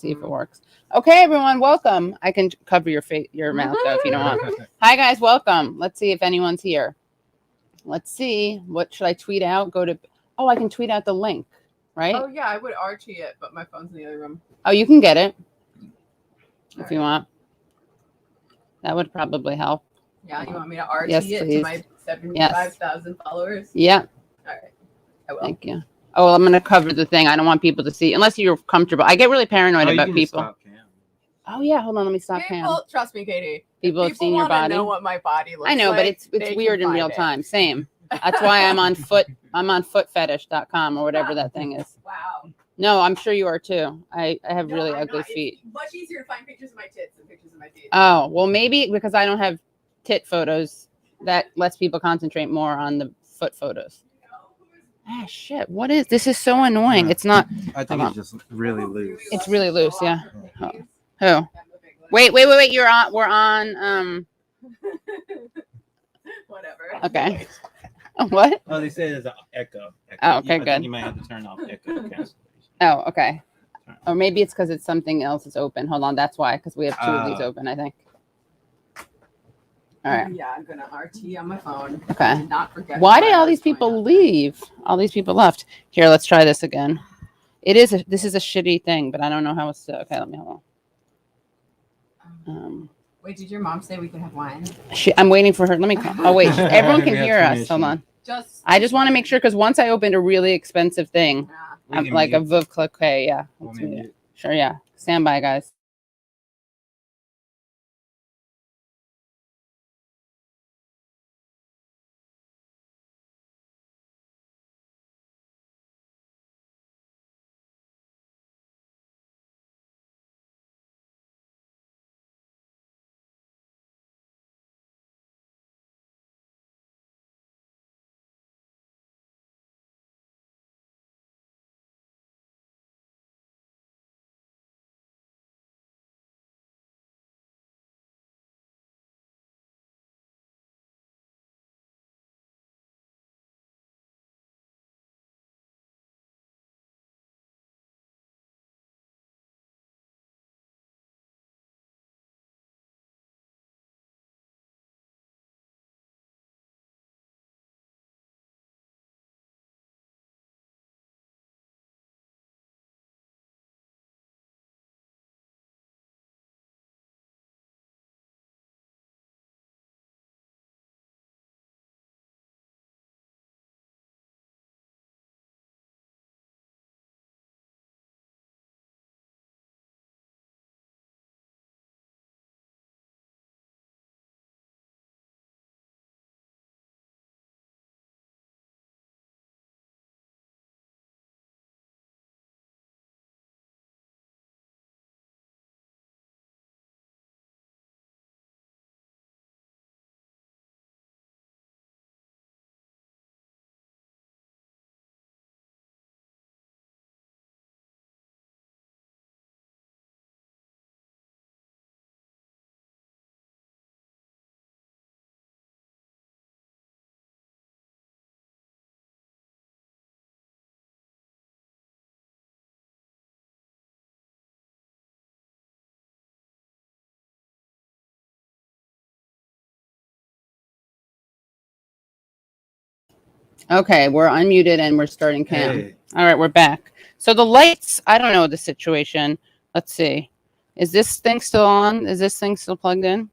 see if it works. Okay, everyone, welcome. I can cover your mouth though if you don't want. Hi guys, welcome. Let's see if anyone's here. Let's see. What should I tweet out? I can tweet out the link, right? Oh yeah, I would RT it, but my phone's in the other room. Oh, you can get it if you want. That would probably help. Yeah, you want me to RT Yes, it please. to my 75,000 followers? Yeah. All right. I will. Thank you. Oh, well, I'm going to cover the thing. I don't want people to see unless you're comfortable. I get really paranoid about people. Oh yeah, hold on. Let me stop cam. Trust me, Katie. People have seen your body. Know what my body looks like. I know, but it's weird in real time. Same. That's why I'm on footfetish.com or whatever that thing is. Wow. No, I'm sure you are too. I have really ugly feet. It's much easier to find pictures of my tits than pictures of my feet. Oh, well, maybe because I don't have tit photos, that lets people concentrate more on the foot photos. Ah, shit. What is this? Is so annoying. Yeah. It's not. I think it's just really loose. It's really loose, yeah. Oh. Who? Wait. We're on. Whatever. Okay. What? Oh, they say there's an echo. Oh, okay, I good. think you might have to turn off echo cancellation. Oh, okay. Or maybe it's because it's something else is open. Hold on, that's why. Because we have two of these open, I think. All right. Yeah, I'm gonna RT on my phone. Okay. Did not forget. Why did all these people leave? All these people left. Here, let's try this again. This is a shitty thing, but I don't know how it's. Okay, let me hold on. Wait, did your mom say we could have wine? I'm waiting for her. Let me call. Oh wait, everyone can hear us. Hold on. I just want to make sure because once I opened a really expensive thing, I'm like a Veuve Clicquot. Yeah. Sure. Yeah. Stand by, guys. Okay, we're unmuted and we're starting cam. Hey. All right, we're back. So the lights, I don't know the situation. Let's see. Is this thing still on? Is this thing still plugged in?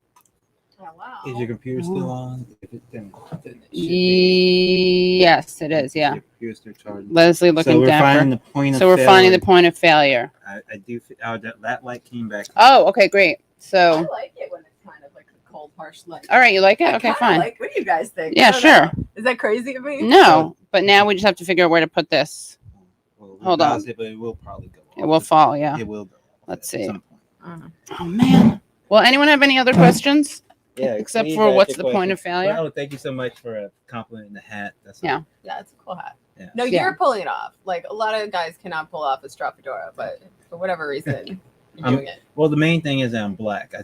Hello. Is your computer still on? If it, then it should be. Yes, it is. Yeah. Your computer's still charging. Leslie looking So we're dapper. finding the point of So we're failure. finding the point of failure. I do. That light came back. Oh, okay, great. I So, like it when it's kind of like a cold, harsh light. all right, you like it? Okay, I fine. Like, what do you guys think? Yeah, I don't sure. know. Is that crazy of me? No, but now we just have to figure out where to put this. Well, Hold on. It, but it will probably go. It will fall. Yeah. It will go. Let's at see. some point. Oh man. Well, anyone have any other questions? Yeah. Except please for ask what's your the point question. of failure? Well, thank you so much for complimenting the hat. That's Yeah. Yeah, it's a cool hat. Yeah. No, Yeah. you're pulling it off. Like a lot of guys cannot pull off a straw fedora, but for whatever reason, you're doing it. Well, the main thing is I'm black. I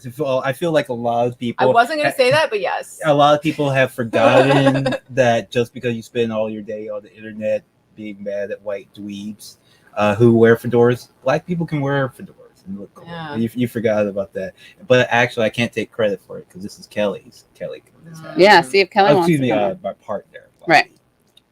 feel like a lot of I people. wasn't gonna say that, but yes. A lot of people have forgotten that just because you spend all your day on the internet being mad at white dweebs who wear fedoras, black people can wear fedoras. and look cool. Yeah. You forgot about that. But actually, I can't take credit for it because this is Kelly's. Kelly. Yeah, see if Kelly wants Excuse to me, come on. my partner. Right.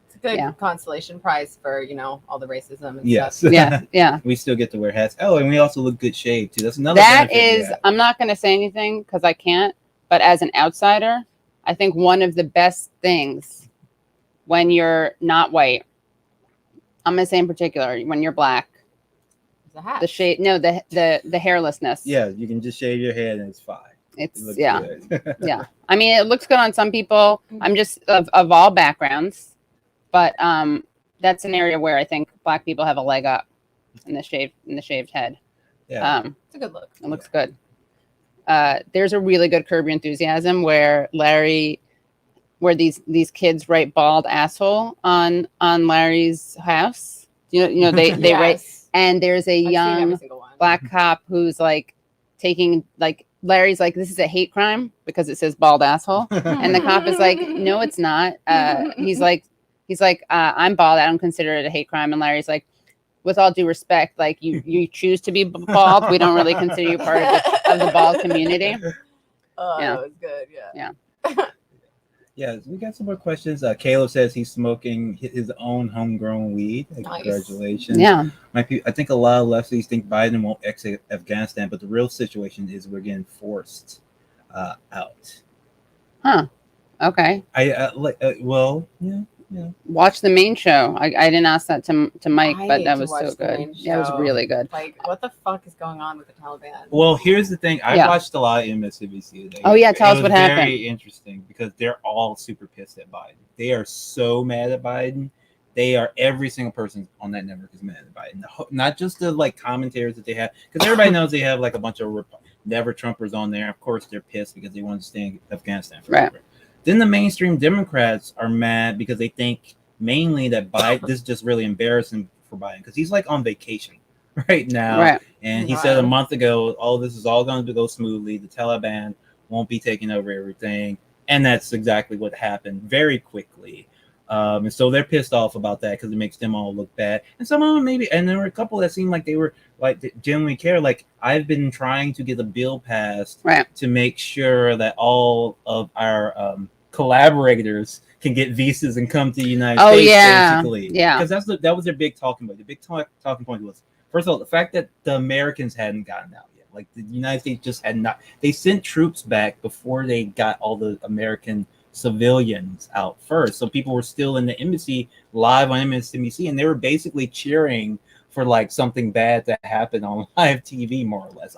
It's a good Yeah. consolation prize for all the racism and Yes. stuff. Yeah. We still get to wear hats. Oh, and we also look good shaved too. That's another. That benefit we is, have. I'm not going to say anything because I can't, but as an outsider, I think one of the best things when you're not white, I'm going to say in particular, when you're black, It's a hat. the shade, no, the hairlessness. Yeah, you can just shave your head and it's fine. It It's, looks yeah. good. Yeah. I mean, it looks good on some people. I'm just of all backgrounds, but that's an area where I think black people have a leg up in the shaved head. Yeah. It's a good look. It looks good. There's a really good Curb Your Enthusiasm where these kids write bald asshole on Larry's house. You know they write, Yes. and there's a I've seen young every single one. black cop who's like taking like Larry's like, this is a hate crime because it says bald asshole, and the cop is like, no, it's not. He's like, I'm bald. I don't consider it a hate crime. And Larry's like, with all due respect, like you choose to be bald. We don't really consider you part of the bald community. Oh, Yeah. that was good. Yeah. Yeah, we got some more questions. Caleb says he's smoking his own homegrown weed. Nice. Congratulations. Yeah. I think a lot of lefties think Biden won't exit Afghanistan, but the real situation is we're getting forced out. Huh. Okay. Well, yeah. Watch the main show. I didn't ask that to Mike, I but need that to was so watch the good. main Yeah, it was show. really good. Like, what the fuck is going on with the Taliban? Well, here's the thing. I Yeah. watched a lot of MSNBC today. Oh, yeah, tell It us was what happened. Very interesting because they're all super pissed at Biden. They are so mad at Biden. Every single person on that network is mad at Biden. Not just the like commentators that they have, because everybody knows they have like a bunch of never Trumpers on there. Of course, they're pissed because they want to stay in Afghanistan forever. Right. Then the mainstream Democrats are mad because they think mainly that Biden, this is just really embarrassing for Biden because he's like on vacation right now. Right. And he said a month ago, oh, this is all going to go smoothly. The Taliban won't be taking over everything. And that's exactly what happened very quickly. And so they're pissed off about that because it makes them all look bad. And some of them maybe, and there were a couple that seemed like they were like genuinely care. Like I've been trying to get a bill passed to make sure that all of our collaborators can get visas and come to the United States. Basically. Yeah. Because that was their big talking point. The big talking point was, first of all, the fact that the Americans hadn't gotten out yet. Like the United States just had not. They sent troops back before they got all the American civilians out first. So people were still in the embassy live on MSNBC, and they were basically cheering for like something bad to happen on live TV, more or less.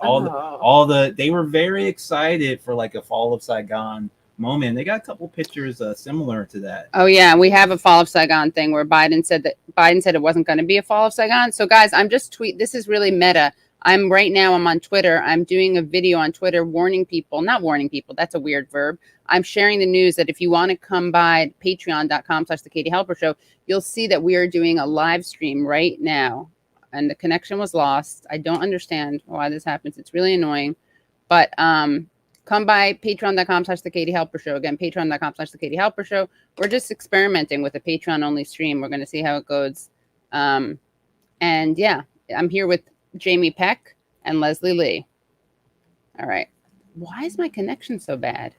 They were very excited for like a fall of Saigon moment. They got a couple pictures similar to that. Oh yeah, we have a fall of Saigon thing where Biden said it wasn't going to be a fall of Saigon. So guys, I'm just this is really meta. I'm on Twitter. I'm doing a video on Twitter not warning people. That's a weird verb. I'm sharing the news that if you want to come by patreon.com/the Katie Halper Show, you'll see that we are doing a live stream right now. And the connection was lost. I don't understand why this happens. It's really annoying. But come by patreon.com/the Katie Halper Show. Again, patreon.com/the Katie Halper Show. We're just experimenting with a Patreon only stream. We're going to see how it goes. And yeah, I'm here with Jamie Peck and Leslie Lee. All right. Why is my connection so bad?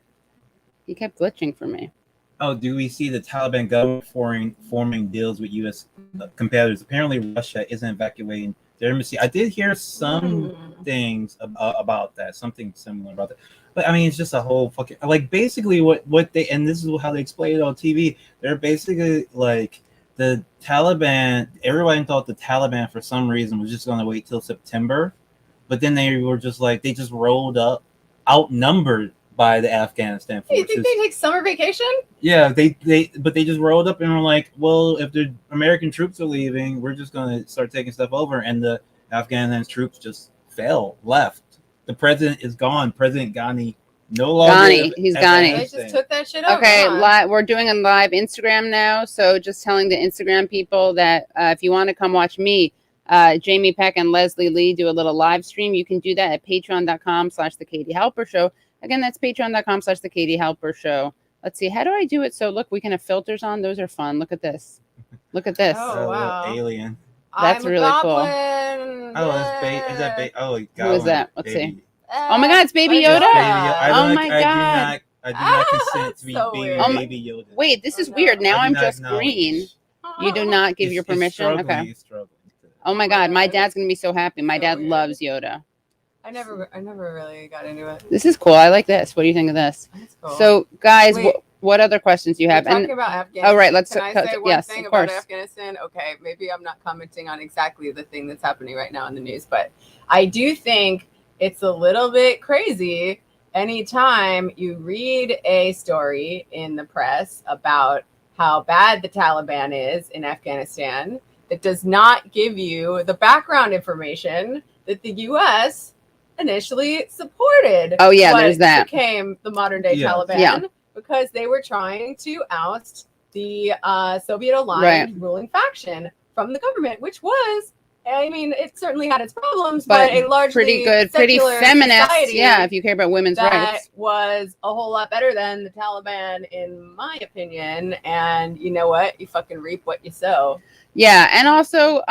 He kept glitching for me. Oh, do we see the Taliban government forming deals with U.S. competitors? Apparently, Russia isn't evacuating their embassy. I did hear some things about that, something similar about that. But I mean, it's just a whole fucking like basically what they, and this is how they explain it on TV. They're basically like the Taliban. Everybody thought the Taliban for some reason was just going to wait till September, but then they were just like they just rolled up, outnumbered by the Afghanistan forces. You think they take summer vacation? Yeah, they just rolled up and were like, well, if the American troops are leaving, we're just going to start taking stuff over. And the Afghanistan troops just left. The president is gone. President Ghani no longer. He's Ghani. They just took that shit over. Okay, we're doing a live Instagram now. So just telling the Instagram people that if you want to come watch me, Jamie Peck and Leslie Lee do a little live stream, you can do that at patreon.com/the Katie Halper Show. Again, that's patreon.com/the Katie Halper Show. Let's see. How do I do it? So look, we can have filters on. Those are fun. Look at this. Look at this. Oh, wow. Alien. That's I'm a really cool. goblin. Oh, is that oh, Who is that? Let's see. Oh my Uh, God, it's Baby Yoda. Yoda. I Oh my God. I do not consent to be So being weird. Oh my- Baby Yoda. Wait, this is Oh, no. weird. Now I do I'm not just acknowledge. green. You do not give your It's permission. struggling, Okay. it's struggling. Oh my God, my dad's gonna be so happy. My So dad weird. loves Yoda. I never really got into it. This is cool. I like this. What do you think of this? That's cool. So, guys, Wait. what other questions do you We're have? talking about Afghanistan. oh, right, let's Can I cut- say one yes, thing of about course. Afghanistan? Okay, maybe I'm not commenting on exactly the thing that's happening right now in the news, but I do think it's a little bit crazy anytime you read a story in the press about how bad the Taliban is in Afghanistan that does not give you the background information that the U.S. initially supported. Oh, yeah, what there's that. became the modern day Yeah. Taliban. Yeah. Because they were trying to oust the Soviet-aligned Right. ruling faction from the government, which was, I mean, it certainly had its problems, But but a largely pretty good, pretty secular feminist. society Yeah, if you care about women's that rights. was a whole lot better than the Taliban, in my opinion. And you know what? You fucking reap what you sow. Yeah, and also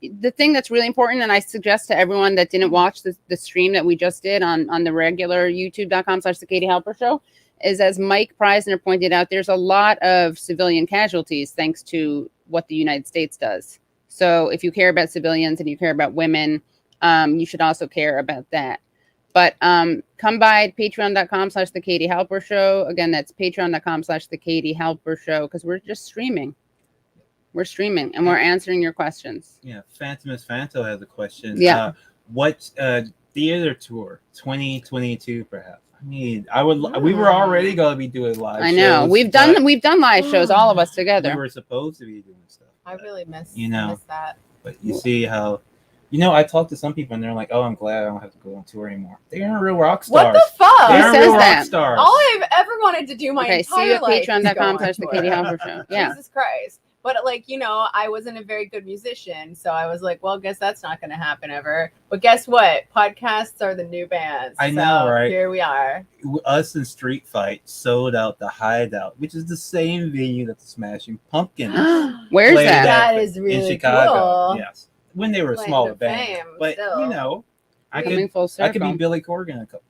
the thing that's really important, and I suggest to everyone that didn't watch the stream that we just did on the regular youtube.com/the Katie Halper show, is as Mike Preisner pointed out, there's a lot of civilian casualties thanks to what the United States does. So if you care about civilians and you care about women, you should also care about that. But come by patreon.com/the Katie Halper show. Again, that's patreon.com/the Katie Halper show, because we're just streaming. We're streaming and we're answering your questions. Yeah, Phantomus Phanto has a question. Yeah. What theater tour 2022 perhaps? I mean, we were already going to be doing live I know. shows, We've done live shows, all of us we together. were supposed to be doing stuff. I really miss that. But you see how, I talked to some people and they're like, "Oh, I'm glad I don't have to go on tour anymore." They aren't real rock stars. What the fuck? They Who aren't says real rock that? stars. All I've ever wanted to do my Okay, see you entire at life is go on patreon.com/the tour. Katie Halper show. Yeah. Jesus Christ. But I wasn't a very good musician, so I was like, well, guess that's not going to happen ever. But guess what? Podcasts are the new bands. I know, right? Here we are. Us and Street Fight sold out the Hideout, which is the same venue that the Smashing Pumpkins Where's played that? That at is really in Chicago. cool. Yes, when they were a Claim smaller to band. fame, But still. I Coming could full I could be circle. Billy Corgan in a couple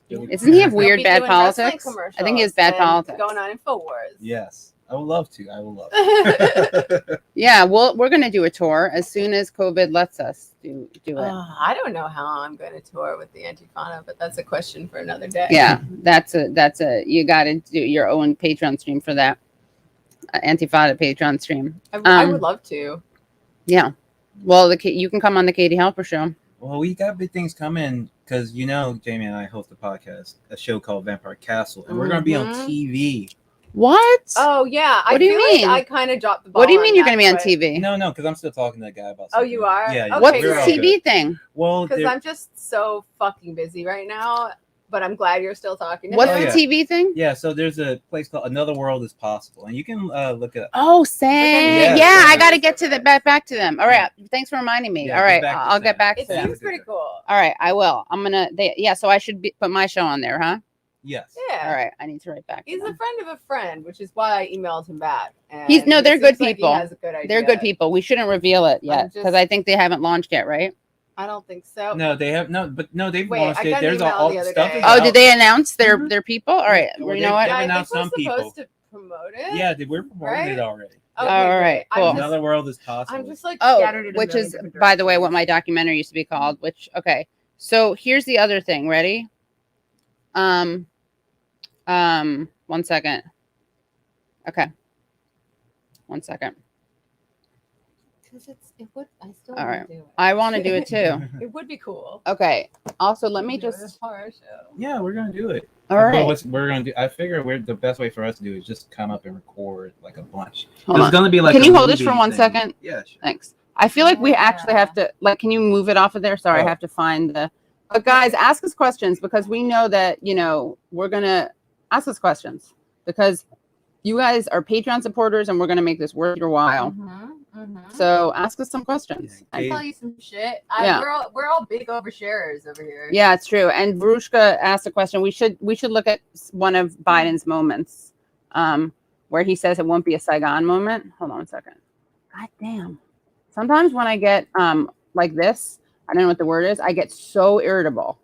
of years. Isn't he have He'll weird be bad doing wrestling politics? commercials I think he has bad and politics. Going on InfoWars. Yes, I would love to. I would love to. Yeah, well, we're gonna do a tour as soon as COVID lets us do it. I don't know how I'm going to tour with the Antifana, but that's a question for another day. Yeah, that's a you got to do your own Patreon stream for that. Antifada Patreon stream. I would love to. Yeah, well, you can come on the Katie Halper show. Well, we got big things coming because Jamie and I host a show called Vampire Castle, and we're going to be on TV. What? Oh yeah. What do you mean? I kind of dropped the ball. What do you mean you're going going to be on TV? No, because I'm still talking to that guy about. Oh, you are? Yeah. Okay, What's we're the all TV thing? Well, Because I'm just so fucking busy right now. But I'm glad you're still talking to What's him. the TV thing? yeah. So there's a place called Another World Is Possible, and you can look at. Oh, Sam. Yeah, Yeah, I Sam. got to get to the back to them. All right. Thanks for reminding me. Yeah, All get right. back to I'll get Sam. back It to them. seems pretty cool. All right. I will. I'm going to, so I should put my show on there, huh? Yes. Yeah. All right. I need to write back. He's to a them. friend of a friend, which is why I emailed him back. And they're it good seems like he people. has a good idea. They're good people. We shouldn't reveal it yet just- because I think they haven't launched yet, right? I don't think so. No, they have they've Wait, launched I it. got an There's email all the other stuff. day. is Oh, out. did they announce their Mm-hmm. people? All right. Well, You know they- what? they've I think announced we're some people. supposed to promote it. Yeah, we're promoting Right? it already. Okay, All great. right, cool. I'm Another World Is Possible. I'm just like Oh, scattered in a which million is, different by the way, what directions. my documentary used to be called. Okay. So here's the other thing. Ready? 1 second. Okay. 1 second. Because I still All want right. to do it. I want to do it too. It would be cool. Okay. Also, let me Do a just. horror show. Yeah, we're gonna do it. All But right. what we're gonna do, I figure the best way for us to do is just come up and record like a bunch. Hold It's on. gonna be like. Can a you hold this movie for 1 thing. second? Yeah, sure. Thanks. I feel like we actually have to, can you move it off of there? Sorry, I Oh. have to find the. But guys, ask us questions because we know that, we're going to ask us questions because you guys are Patreon supporters and we're going to make this worth your while. So ask us some questions. I'll tell you some shit. Yeah. We're all big oversharers over here. Yeah, it's true. And Verushka asked a question. We should look at one of Biden's moments where he says it won't be a Saigon moment. Hold on a second. God damn. Sometimes when I get like this, I don't know what the word is. I get so irritable.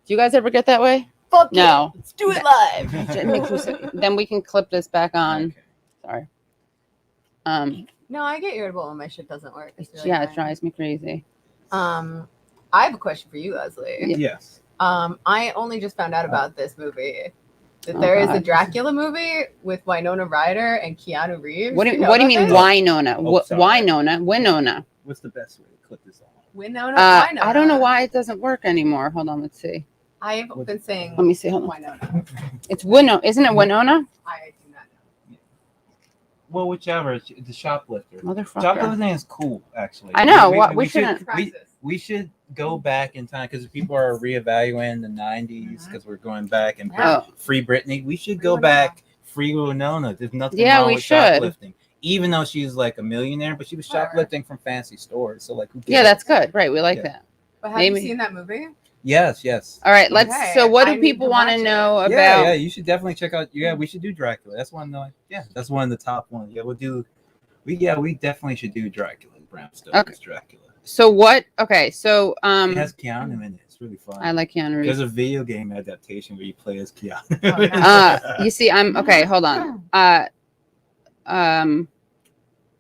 Do you guys ever get that way? Fuck No. it. Let's do it live. It makes me so, then we can clip this back on. Okay. Sorry. No, I get irritable when my shit doesn't work. It's really Yeah, it annoying. drives me crazy. I have a question for you, Leslie. Yeah. Yes. I only just found out about this movie. That Oh, there is a God. Dracula movie with Winona Ryder and Keanu Reeves. What do you know mean, about this? Winona? Oh, sorry. Winona. What's the best way to clip this on? Winona. I don't know why it doesn't work anymore. Hold on, let's see. I've been saying. Let me see. Hold on. Winona. It's Winona, isn't it Winona? I do not know. Well, whichever. The shoplifter. Motherfucker. Shoplifting is cool, actually. I know. We shouldn't. We should go back in time because people are reevaluating the 90s because we're going back and Oh. free Britney. We should Free go Winona. back free Winona. There's nothing Yeah, wrong we with should. shoplifting. Even though she's like a millionaire, but she was Whatever. shoplifting from fancy stores. So like, who cares? Yeah, that's good. Right, we like Yeah. that. But have Maybe. you seen that movie? Yes. All right, let's. Okay, So, what I do need people to want to watch it. know about? Yeah, you should definitely check out. Yeah, we should do Dracula. That's one. That's one of the top ones. Yeah, we'll do. We definitely should do Dracula. Bram Stoker's Okay. Dracula. So what? Okay, so It has Keanu in it. It's really fun. I like Keanu There's Reeves. a video game adaptation where you play as Keanu. You see, I'm okay. Hold on.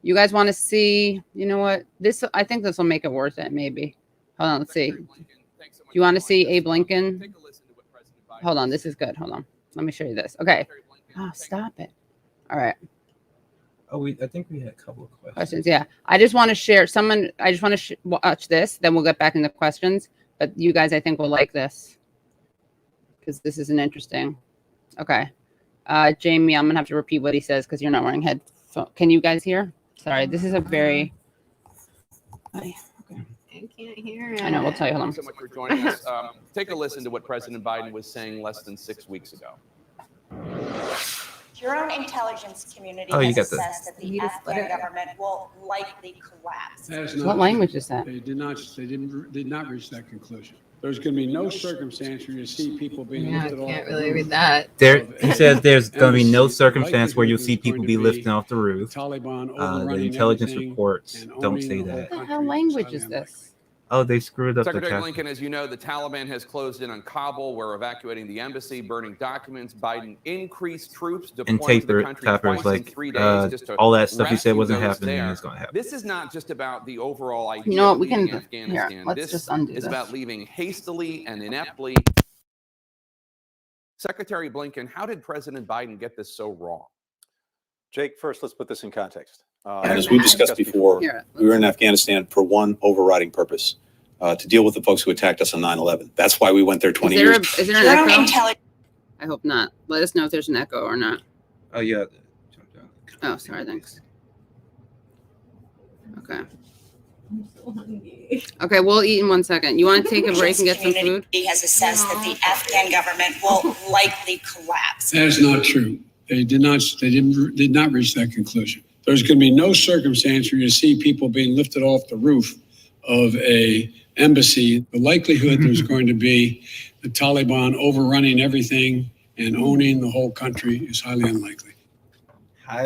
You guys want to see? You know what? I think this will make it worth it. Maybe. Hold on. Let's see. Do you want to see Abe Lincoln? Hold on. This is good. Hold on. Let me show you this. Okay. Oh, stop it. All right. I think we had a couple of Questions. Yeah. I just want to share. I just want to watch this. Then we'll get back into questions. But you guys, I think, will like this because this is an interesting. Okay. Jamie, I'm gonna have to repeat what he says because you're not wearing headphones. Can you guys hear? Sorry. This is a very. I can't hear it. I know. We'll tell you. Hold on. Thanks so much for joining us. Take a listen to what President Biden was saying less than 6 weeks ago. Your own intelligence community Oh, you has got this. assessed that the Afghan government will likely collapse. That is What not language true. is that? They did not reach that conclusion. There's going to be no circumstance where you see people being Yeah, I lifted off. can't the really roof. read that. He says there's going to be no Embassy, circumstance where you'll likelihood see there's people going be to lifting be off the roof. Taliban The overrunning intelligence everything reports and don't owning say the whole that. What the country hell is language highly is unlikely. this? Oh, they screwed up the Secretary text. Blinken, as you know, the Taliban has closed in on Kabul. We're evacuating the embassy, burning documents. Biden increased troops And deploying to the Taper, country Tapper's twice in like, 3 days just to all that stuff he said rescue wasn't those happening there. is going to happen. This is not just about the overall idea You know what? of We can. leaving Afghanistan. Here, let's This just undo is this. about leaving hastily and ineptly. Secretary Blinken, how did President Biden get this so wrong? Jake, first, let's put this in context. And as we've discussed before, Here, we were in Afghanistan for one overriding purpose, to deal with the folks who attacked us on 9/11. That's why we went there 20 years ago. Is there an Your own echo? intelligence. I hope not. Let us know if there's an echo or not. Oh, yeah. Oh, sorry. Thanks. Okay. Okay, we'll eat in 1 second. You want to take a break and get some food? Community has assessed that the Afghan government will likely collapse. That is not true. They did not reach that conclusion. There's going to be no circumstance where you see people being lifted off the roof of a embassy. The likelihood there's going to be the Taliban overrunning everything and owning the whole country is highly unlikely.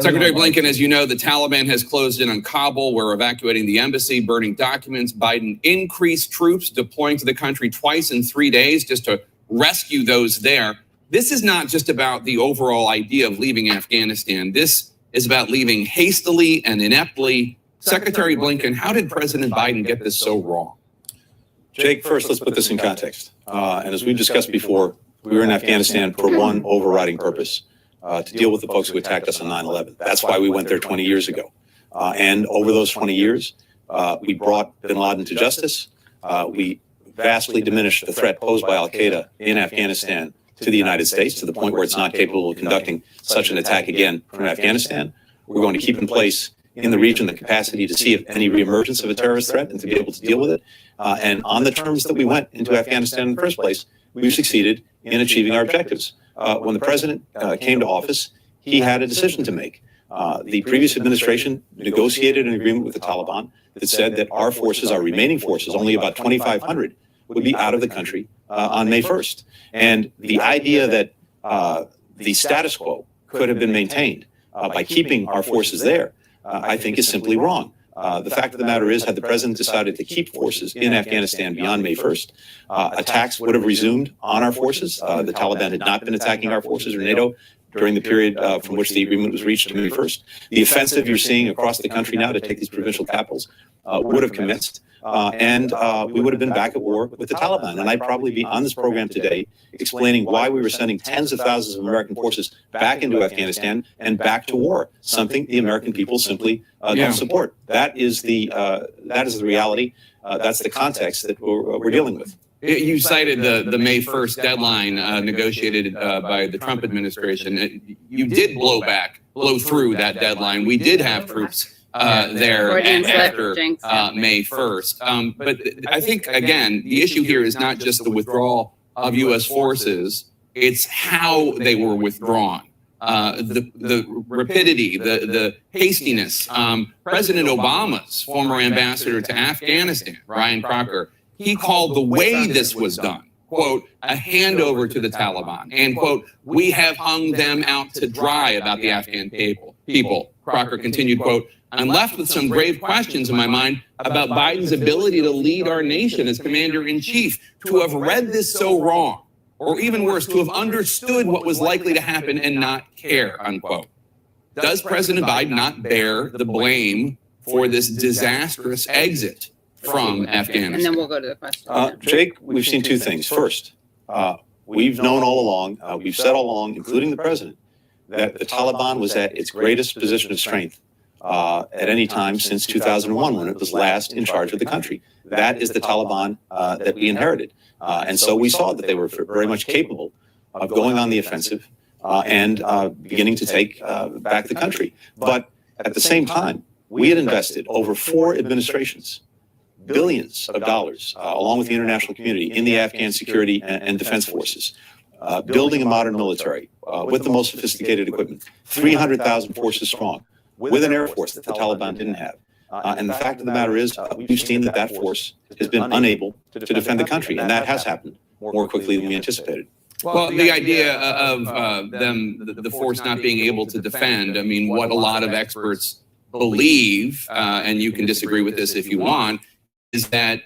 Secretary Blinken, as you know, the Taliban has closed in on Kabul. We're evacuating the embassy, burning documents. Biden increased troops deploying to the country twice in 3 days just to rescue those there. This is not just about the overall idea of leaving Afghanistan. This is about leaving hastily and ineptly. Secretary Blinken, how did President Biden get this so wrong? Jake, first, let's put this in context. And as we've discussed before, we were in Afghanistan for one overriding purpose, to deal with the folks who attacked us on 9/11. That's why we went there 20 years ago. And over those 20 years, we brought bin Laden to justice. We vastly diminished the threat posed by al-Qaeda in Afghanistan to the United States, to the point where it's not capable of conducting such an attack again from Afghanistan. We're going to keep in place in the region the capacity to see if any reemergence of a terrorist threat and to be able to deal with it. And on the terms that we went into Afghanistan in the first place, we've succeeded in achieving our objectives. When the president came to office, he had a decision to make. The previous administration negotiated an agreement with the Taliban that said that our forces, our remaining forces, only about 2,500, would be out of the country on May 1st. And the idea that the status quo could have been maintained by keeping our forces there, I think is simply wrong. The fact of the matter is, had the president decided to keep forces in Afghanistan beyond May 1st, attacks would have resumed on our forces. The Taliban had not been attacking our forces or NATO during the period from which the agreement was reached on May 1st. The offensive you're seeing across the country now to take these provincial capitals would have commenced, and we would have been back at war with the Taliban. And I'd probably be on this program today explaining why we were sending tens of thousands of American forces back into Afghanistan and back to war, something the American people simply don't support. That is the reality. That's the context that we're dealing with. You cited the May 1st deadline negotiated by the Trump administration. You did blow through that deadline. We did have troops there after May 1st. But I think, again, the issue here is not just the withdrawal of U.S. forces, it's how they were withdrawn. The rapidity, the hastiness. President Obama's former ambassador to Afghanistan, Ryan Crocker, he called the way this was done, quote, a handover to the Taliban, and, quote, we have hung them out to dry about the Afghan people. Crocker continued, quote, I'm left with some grave questions in my mind about Biden's ability to lead our nation as commander-in-chief, to have read this so wrong, or even worse, to have understood what was likely to happen and not care, unquote. Does President Biden not bear the blame for this disastrous exit from Afghanistan? And then we'll go to the question. Jake, we've seen two things. First, we've known all along, we've said all along, including the president, that the Taliban was at its greatest position of strength at any time since 2001, when it was last in charge of the country. That is the Taliban that we inherited. And so we saw that they were very much capable of going on the offensive and beginning to take back the country. But at the same time, we had invested over 4 administrations billions of dollars, along with the international community, in the Afghan security and defense forces, building a modern military with the most sophisticated equipment, 300,000 forces strong, with an air force that the Taliban didn't have. And the fact of the matter is, we've seen that force has been unable to defend the country, and that has happened more quickly than we anticipated. Well, the idea of the force not being able to defend, I mean, what a lot of experts believe, and you can disagree with this if you want, is that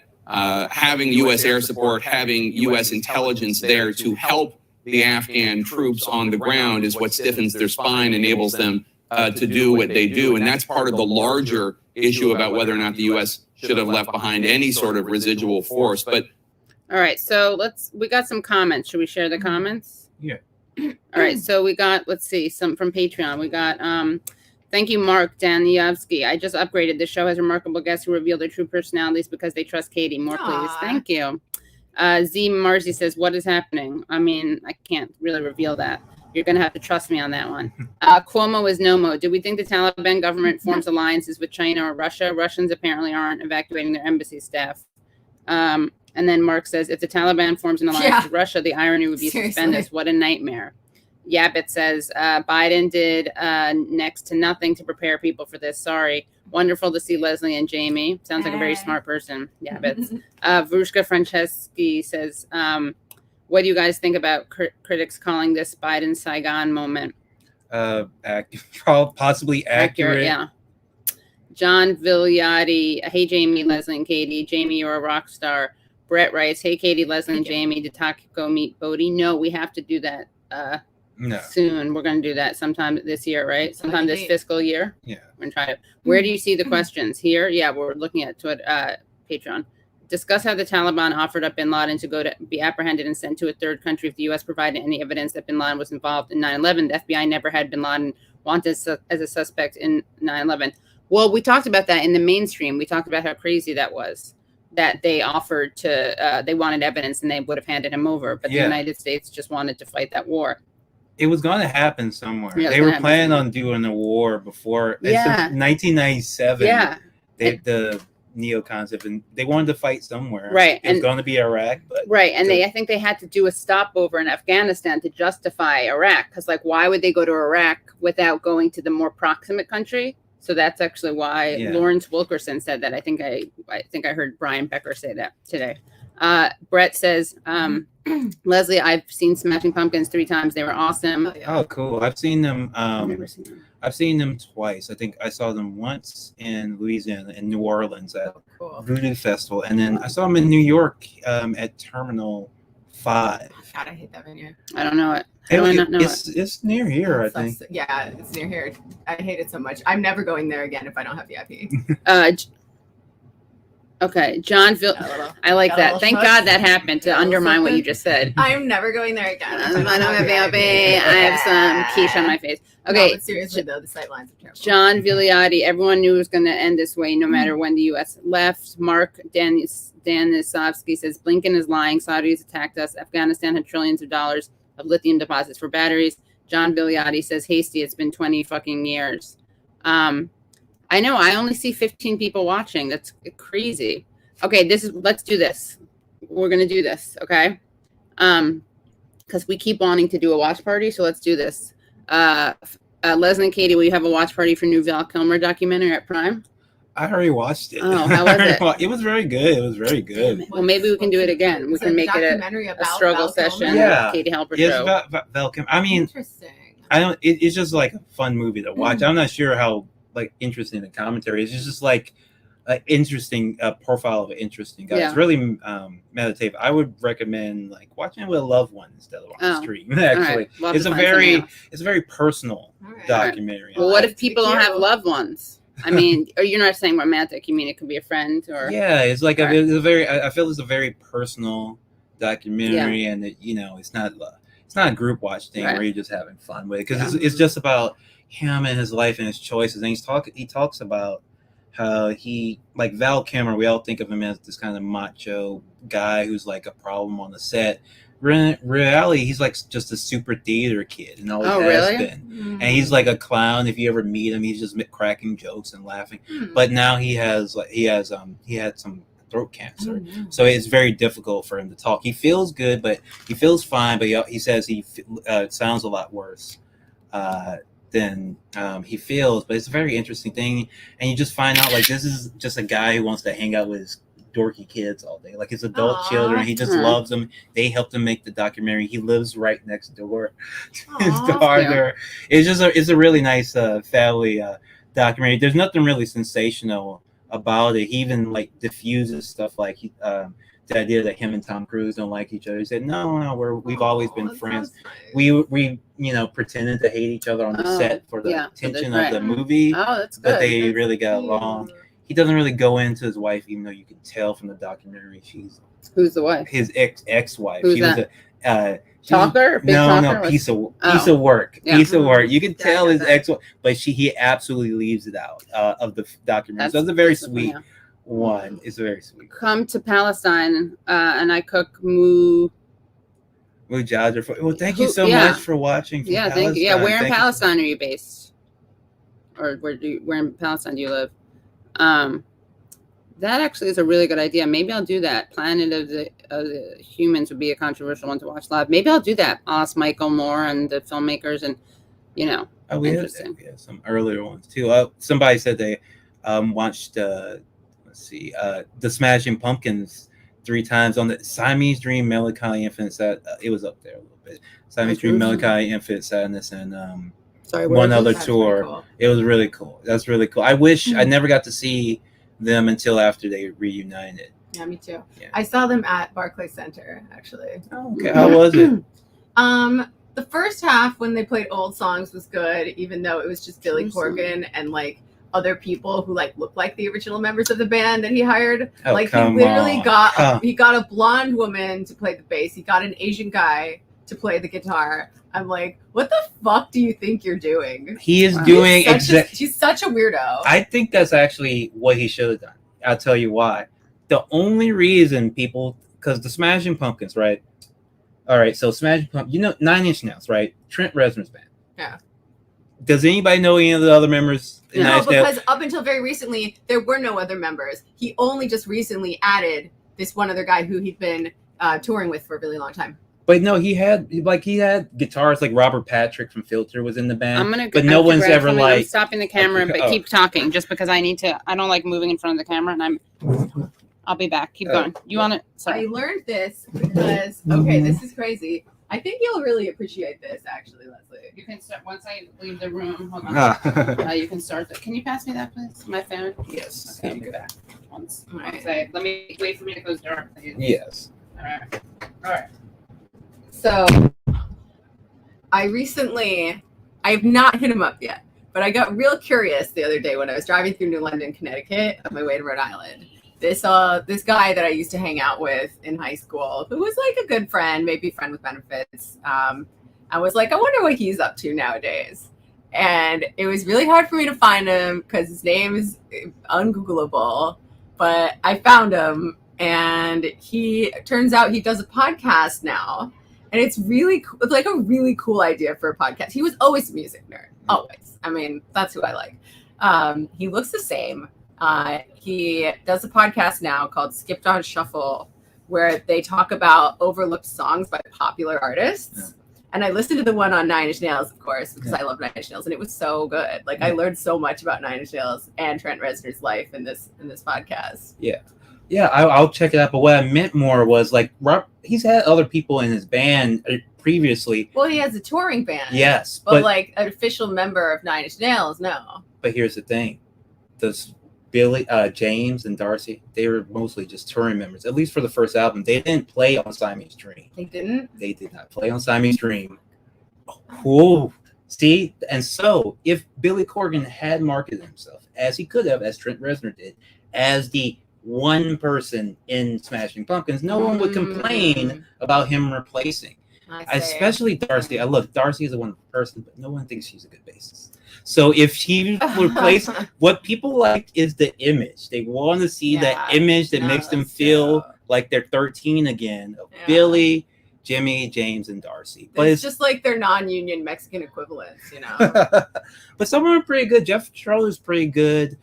having U.S. air support, having U.S. intelligence there to help the Afghan troops on the ground is what stiffens their spine, enables them to do what they do. And that's part of the larger issue about whether or not the U.S. should have left behind any sort of residual force. But all right, so we got some comments. Should we share the comments? Yeah. All right, so we got, let's see, some from Patreon. We got, thank you, Mark Danievsky. I just upgraded. The show has remarkable guests who reveal their true personalities because they trust Katie. More, please. Thank you. Z Marzi says, what is happening? I mean, I can't really reveal that. You're going to have to trust me on that one. Cuomo is no-mo. Do we think the Taliban government forms alliances with China or Russia? Russians apparently aren't evacuating their embassy staff. And then Mark says, if the Taliban forms an alliance with Russia, the irony would be stupendous. What a nightmare. Yabbit says, Biden did next to nothing to prepare people for this. Sorry. Wonderful to see Leslie and Jamie. Sounds like a very smart person. Yabbits. Vrushka Franceschi says, what do you guys think about critics calling this Biden Saigon moment? Possibly accurate. Yeah. John Vigliotti. Hey, Jamie, Leslie, and Katie. Jamie, you're a rock star. Brett writes, hey, Katie, Leslie, and Jamie. Did Taco meet Bodie? No, we have to do that soon. We're going to do that sometime this year, right? Sometime this fiscal year. Yeah. We're going to try to. Where do you see the questions? Here? Yeah, we're looking at Patreon. Discuss how the Taliban offered up bin Laden to go to be apprehended and sent to a third country if the U.S. provided any evidence that bin Laden was involved in 9/11. The FBI never had bin Laden wanted as a suspect in 9/11. Well, we talked about that in the mainstream. We talked about how crazy that was, that they offered to, they wanted evidence and they would have handed him over. But the United States just wanted to fight that war. It was going to happen somewhere. Yeah, they were planning on doing a war before. Yeah. 1997. Yeah. The neocons and they wanted to fight somewhere. Right. It was going to be Iraq. But right. And I think they had to do a stopover in Afghanistan to justify Iraq. Because, like, why would they go to Iraq without going to the more proximate country? So that's actually why Lawrence Wilkerson said that. I think I heard Brian Becker say that today. Brett says, Leslie, I've seen Smashing Pumpkins 3 times. They were awesome. Oh, cool. I've seen them. I've never seen them. I've seen them twice. I think I saw them once in Louisiana, in New Orleans at Cool. Voodoo Festival, and then I saw them in New York at Terminal 5. God, I hate that venue. I don't know it. How do I not know it? It's near here, I think. Yeah, it's near here. I hate it so much. I'm never going there again if I don't have VIP. Okay, John. I like got a that. little Thank smush. God that happened to Got a little undermine what you something. just said. I'm never going there again. if I don't have VIP. I have some quiche on my face. Okay, No, but seriously though, the sight lines are terrible. John Vigliotti. Everyone knew it was going to end this way, no matter when the U.S. left. Mark Danisovsky says Blinken is lying. Saudis attacked us. Afghanistan had trillions of dollars of lithium deposits for batteries. John Vigliotti says hasty. It's been 20 fucking years. I know. I only see 15 people watching. That's crazy. Okay, let's do this. We're gonna do this, okay? Because we keep wanting to do a watch party, so let's do this. Leslie and Katie, will you have a watch party for new Val Kilmer documentary at Prime? I already watched it. Oh, how was it? It was very good. It was very good. Well, maybe we can do it again. We It's can a make it documentary a about struggle Val Kilmer? session. Yeah. Katie Halper It's show. about Val Kilmer. I mean, Interesting. I don't. It's just like a fun movie to watch. I'm not sure how like interesting the commentary is. It's just like an interesting profile of an interesting guy. Yeah. It's really meditative. I would recommend like watching it with a loved one instead of on the stream. Actually, All right. We'll have it's to a find something else. it's a very personal All right. documentary. Well, what if It's a people don't have hero. loved ones? I mean, or you're not saying romantic. You mean it could be a friend or Yeah, it's like Right. it's a very. I feel it's a very personal documentary, and it, it's not a group watch thing Right. where you're just having fun with it because it's just about him and his life and his choices. And he talks about how he like Val Kilmer. We all think of him as this kind of macho guy who's like a problem on the set. Reality, he's like just a super theater kid and always Oh, has really? been. And he's like a clown. If you ever meet him, he's just cracking jokes and laughing. Hmm. But now he had some throat cancer, Oh, no. so it's very difficult for him to talk. He feels good, but he feels fine. But he says he sounds a lot worse than he feels. But it's a very interesting thing, and you just find out like this is just a guy who wants to hang out with his dorky kids all day, like his adult Aw. children. He just Huh. loves them. They helped him make the documentary. He lives right next door to his Aw. daughter. It's a really nice family documentary. There's nothing really sensational about it. He even like diffuses stuff like the idea that him and Tom Cruise don't like each other. He said, no, we've always been That friends. sounds nice. We pretended to hate each other on the Oh, set for the yeah, so tension right. of the movie, Oh, that's good. but they That's really got cute. along. He doesn't really go into his wife, even though you can tell from the documentary she's Who's the wife? his ex-wife. Who's She was she was- Talker? Big no, talker? no, piece of Oh. work. Yeah. Piece of work. You can Yeah, I tell got his that. ex, but he absolutely leaves it out of the documentary. So it's a very sweet yeah. one. It's very sweet. Come to Palestine, and I cook Mujaja. Well, thank you so Yeah. much for watching. From Yeah, thank you. Yeah, where in Thank you. Palestine are you based? Or where in Palestine do you live? That actually is a really good idea. Maybe I'll do that. Planet of the Humans would be a controversial one to watch live. Maybe I'll do that. I'll ask Michael Moore and the filmmakers, and Oh, we had Interesting. some earlier ones too. Somebody said they watched the Smashing Pumpkins 3 times on the Siamese Dream, Melancholy, Infinite Sad. It was up there a little bit. Siamese Dream, Melancholy, Infinite Sadness, and sorry, one where is other it? That's tour. pretty cool. It was really cool. That's really cool. I wish I never got to see them until after they reunited. Yeah, me too. Yeah. I saw them at Barclays Center actually. Okay, how was it? The first half when they played old songs was good, even though it was just Billy Old song. Corgan and like other people who like look like the original members of the band that he hired. Oh, Like he come literally on. got Come. he got a blonde woman to play the bass. He got an Asian guy to play the guitar. I'm like, what the fuck do you think you're doing? He is Wow. doing She's such a weirdo. I think that's actually what he should have done. I'll tell you why. The only reason because the Smashing Pumpkins, right? All right, so Smashing Pumpkins, 9 Inch Nails, right? Trent Reznor's band. Yeah. Does anybody know any of the other members in No, 9 Inch Nails? because up until very recently, there were no other members. He only just recently added this one other guy who he'd been touring with for a really long time. But no, he had guitars like Robert Patrick from Filter was in the band. I'm gonna. but no I have to one's grab ever something. I'm like. stopping the camera, but Oh. keep talking, just because I need to. I don't like moving in front of the camera, and I'll be back. Keep Oh, going. You want to? I Sorry. learned this because, okay, this is crazy. I think you'll really appreciate this, actually, Leslie. You can start once I leave the room. Hold on. You can start. Can you pass me that, please? My phone. Yes. Okay, I'll be back. Once. All right. Let me wait for me to close the door, please. Yes. All right. All right. So, I have not hit him up yet, but I got real curious the other day when I was driving through New London, Connecticut on my way to Rhode Island. This guy that I used to hang out with in high school, who was like a good friend, maybe friend with benefits. I was like, I wonder what he's up to nowadays. And it was really hard for me to find him because his name is ungoogleable. But I found him, and turns out he does a podcast now. And it's it's like a really cool idea for a podcast. He was always a music nerd, always. I mean, that's who I like. He looks the same. He does a podcast now called Skipped on Shuffle, where they talk about overlooked songs by popular artists. Yeah. And I listened to the one on 9 Inch Nails, of course, because I love 9 Inch Nails, and it was so good. Like I learned so much about 9 Inch Nails and Trent Reznor's life in this podcast. Yeah, I'll check it out. But what I meant more was like he's had other people in his band previously. Well, he has a touring band. Yes, but like an official member of 9 Inch Nails, no. But here's the thing: those Billy, James, and Darcy, they were mostly just touring members. At least for the first album, they didn't play on Siamese Dream. They didn't. They did not play on Siamese Dream. Cool. See, and so if Billy Corgan had marketed himself as he could have, as Trent Reznor did, as the one person in Smashing Pumpkins, no one would complain about him replacing. Especially Darcy. Look, Darcy is a wonderful person, but no one thinks she's a good bassist. So if she replaced, what people like is the image. They want to see that image that makes them feel like they're 13 again of Billy, Jimmy, James, and Darcy. But it's just like their non-union Mexican equivalents, you know. But some of them are pretty good. Jeff Schroeder's pretty good.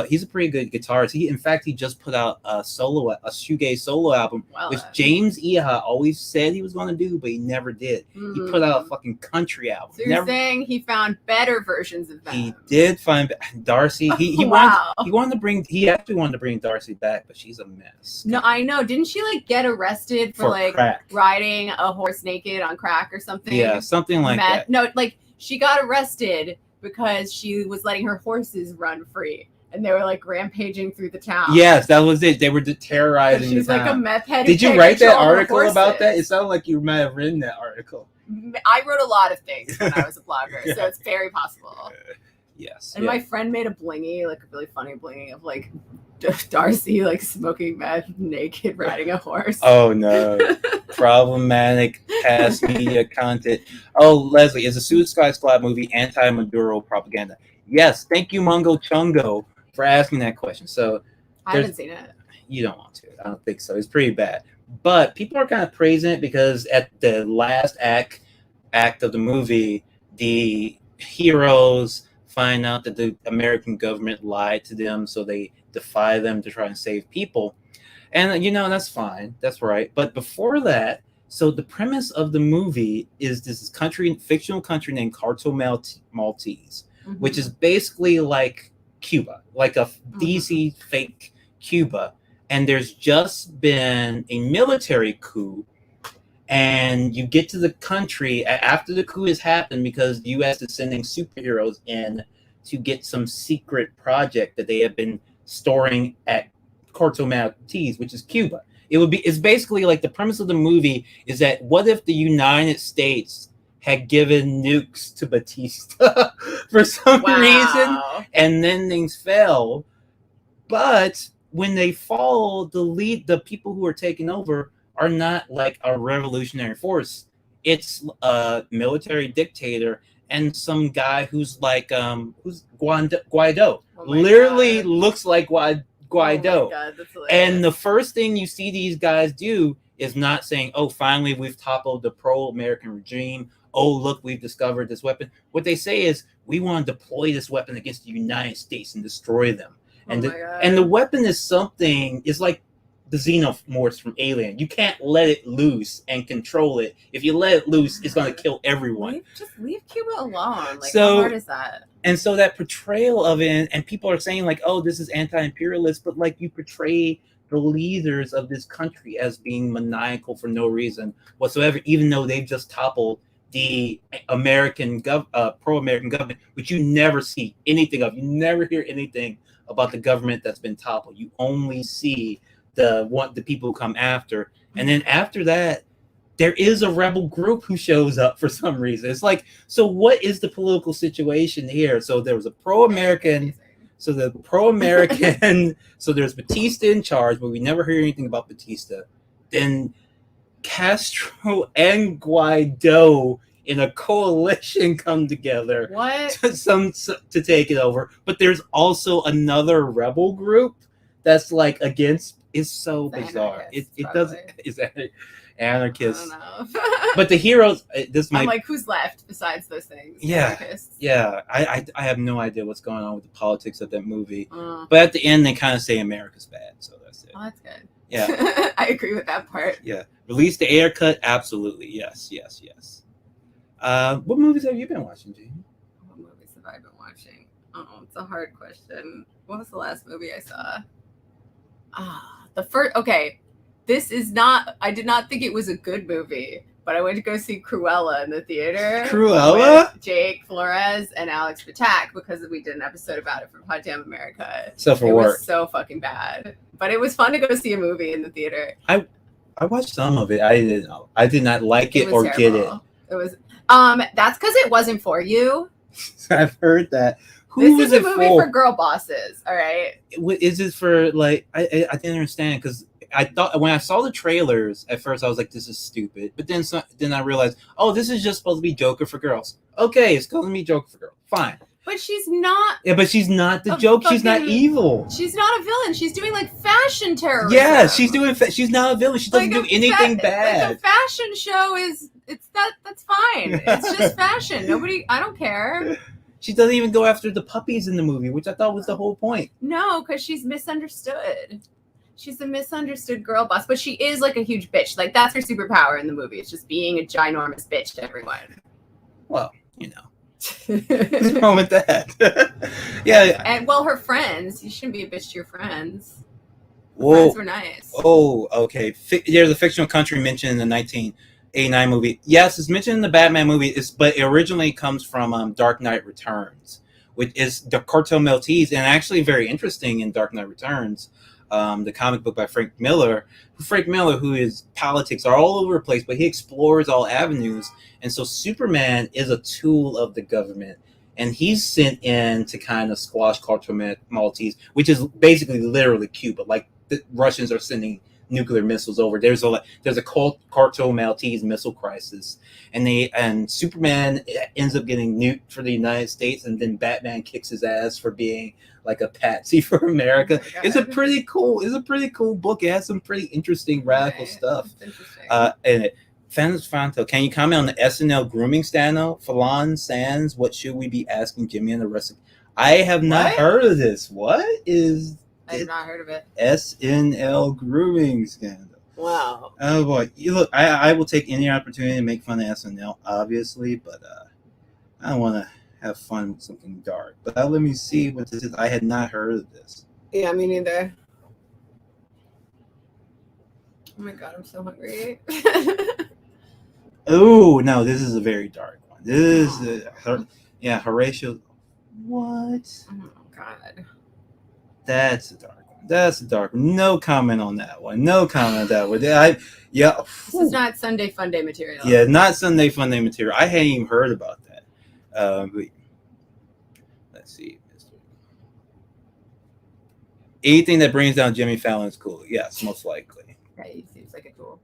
He's a pretty good guitarist. In fact, he just put out a shoegaze solo album, which James Iha always said he was going to do, but he never did. He put out a fucking country album. So you're saying he found better versions of them? He did find Darcy. He wanted to bring. He actually wanted to bring Darcy back, but she's a mess. No, I know. Didn't she like get arrested for like crack. Riding a horse naked on crack or something? Yeah, something like that. No, like she got arrested because she was letting her horses run free. And they were like rampaging through the town. Yes, that was it. They were terrorizing the town. She's like a meth head. Did you write that article about that? It sounded like you might have written that article. I wrote a lot of things when I was a blogger, so it's very possible. Yes. And my friend made a blingy, like a really funny blingy of like Darcy like smoking meth naked riding a horse. Oh no. Problematic past media content. Oh, Leslie, is the Suicide Squad movie anti-Maduro propaganda? Yes. Thank you, Mungo Chungo, for asking that question. So I haven't seen it. You don't want to. I don't think so. It's pretty bad. But people are kind of praising it because at the last act of the movie, the heroes find out that the American government lied to them, so they defy them to try and save people. And, that's fine. That's right. But before that, so the premise of the movie is this fictional country named Carto Maltese, which is basically like Cuba, like a DC fake Cuba. And there's just been a military coup, and you get to the country after the coup has happened because the U.S. is sending superheroes in to get some secret project that they have been storing at Carto Maltese, which is Cuba. It's basically like the premise of the movie is that what if the United States had given nukes to Batista for some reason, and then things fell. But when they fall, the people who are taking over are not like a revolutionary force. It's a military dictator and some guy who's like who's Guaido. Literally looks like Guaido. Oh my God, that's hilarious. And the first thing you see these guys do is not saying, "Oh, finally we've toppled the pro-American regime. Oh, look, we've discovered this weapon." What they say is, "We want to deploy this weapon against the United States and destroy them." And the weapon is like the xenomorphs from Alien. You can't let it loose and control it. If you let it loose, it's going to kill everyone. Just leave Cuba alone. Like, how hard is that? And so that portrayal of it, and people are saying like, "Oh, this is anti-imperialist," but like you portray the leaders of this country as being maniacal for no reason whatsoever, even though they've just toppled the pro-American government, which you never see anything of. You never hear anything about the government that's been toppled. You only see the people who come after, and then after that, there is a rebel group who shows up for some reason. It's like, so what is the political situation here? So there was a pro-American. So the pro-American, so there's Batista in charge, but we never hear anything about Batista. Then Castro and Guaido in a coalition come together to take it over. But there's also another rebel group that's like against. It's so bizarre. It doesn't. Is that anarchists? I don't know. But the heroes. I'm like, who's left besides those things? Yeah, Anarchists? yeah. I have no idea what's going on with the politics of that movie. But at the end, they kind of say America's bad, so that's it. Oh, that's good. Yeah, I agree with that part. Yeah, release the air cut. Absolutely, yes. What movies have you been watching, Jamie? What movies have I been watching? Oh, it's a hard question. What was the last movie I saw? The first. Okay, this is not. I did not think it was a good movie, but I went to go see Cruella in the theater. Cruella? With Jake Flores and Alex Patak, because we did an episode about it for Pod Damn America. So for it work. was so fucking bad, but it was fun to go see a movie in the theater. I watched some of it. I did not like it or terrible. get it. It was. That's because it wasn't for you. I've heard that. This is a movie for girl bosses. All right. Is it for like? I didn't understand because I thought when I saw the trailers at first I was like, this is stupid. But then I realized, oh, this is just supposed to be Joker for girls. Okay, it's supposed to be Joker for girls. Fine. But she's not. Yeah, but she's not the Joker. She's not evil. She's not a villain. She's doing like fashion terrorism. Yeah, she's doing. She's not a villain. She doesn't do anything bad. Like a fashion show that's fine. It's just fashion. I don't care. She doesn't even go after the puppies in the movie, which I thought was the whole point. No, because she's misunderstood. She's a misunderstood girl boss, but she is like a huge bitch. Like that's her superpower in the movie. It's just being a ginormous bitch to everyone. Well, what's wrong with that? Yeah. And her friends. You shouldn't be a bitch to your friends. Whoa. Friends were nice. Oh, okay. There's a fictional country mentioned in the 1989 movie. Yes, it's mentioned in the Batman movie, but it originally comes from Dark Knight Returns, which is the Cartel Maltese, and actually very interesting in Dark Knight Returns, the comic book by Frank Miller, who is politics are all over the place, but he explores all avenues. And so Superman is a tool of the government, and he's sent in to kind of squash Cartel Maltese, which is basically literally Cuba. Like the Russians are sending nuclear missiles over. There's a Cartel Maltese missile crisis, and Superman ends up getting nuked for the United States, and then Batman kicks his ass for being like a patsy for America. Oh, it's a pretty cool book. It has some pretty interesting radical stuff. In it. Fanto, can you comment on the SNL grooming scandal? Fallon Sands, what should we be asking Jimmy and the rest of? I have not heard of this. What is? I have not heard of it. SNL grooming scandal. Wow. Oh boy, look, I will take any opportunity to make fun of SNL, obviously, but I don't want to have fun with something dark. But let me see what this is. I had not heard of this. Yeah, me neither. Oh my god, I'm so hungry. Oh no, this is a very dark one. This is Horatio. What? Oh god. That's a dark one. No comment on that one. This is not Sunday Funday material. Yeah, not Sunday Funday material. I hadn't even heard about that. But let's see. Anything that brings down Jimmy Fallon is cool. Yes, most likely. Right, he seems like a tool.